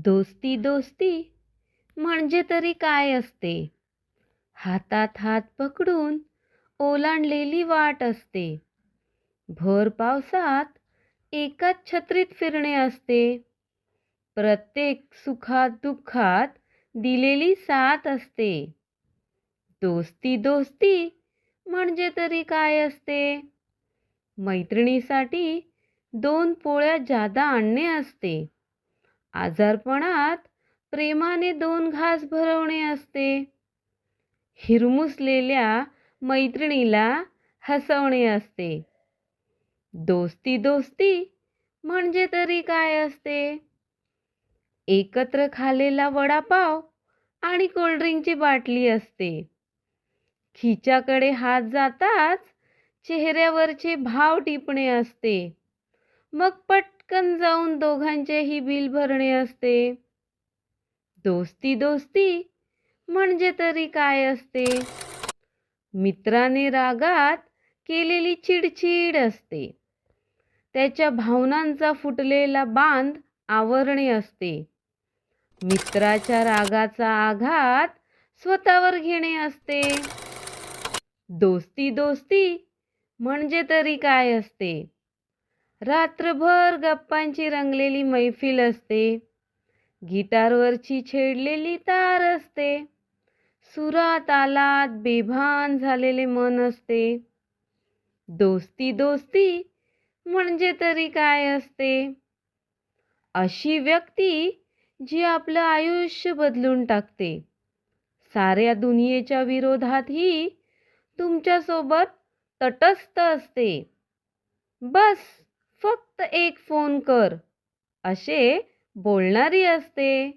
दोस्ती दोस्ती म्हणजे तरी काय असते? हातात हात पकडून ओलांडलेली वाट असते. भर पावसात एकाच छत्रीत फिरणे असते. प्रत्येक सुखात दुःखात दिलेली साथ असते. दोस्ती दोस्ती म्हणजे तरी काय असते? मैत्रिणीसाठी दोन पोळ्या जादा आणणे असते. आजारपणात प्रेमाने दोन घास भरवणे असते. हिरमुसलेल्या मैत्रिणीला हसवणे असते. दोस्ती दोस्ती म्हणजे तरी काय असते? एकत्र खाल्लेला वडापाव आणि कोल्ड्रिंकची बाटली असते. खिच्याकडे हात जाताच चेहऱ्यावरचे भाव टिपणे असते. मग पटकन जाऊन दोघांचेही बिल भरणे असते. दोस्ती दोस्ती म्हणजे तरी काय असते? मित्राने रागात केलेली चिडचिड असते. त्याच्या भावनांचा फुटलेला बांध आवरणे असते. मित्राच्या रागाचा आघात स्वतःवर घेणे असते. दोस्ती दोस्ती म्हणजे तरी काय असते? रात्रभर गप्पांची रंगलेली मैफिल असते. गिटारवरची छेडलेली तार असते. सुरात आलात बेभान झालेले मन असते. दोस्ती दोस्ती म्हणजे तरी काय असते? अशी व्यक्ती जी आपलं आयुष्य बदलून टाकते. साऱ्या दुनियेच्या विरोधातही तुमच्यासोबत तटस्थ असते. बस फक्त एक फोन कर असे बोलणारी असते.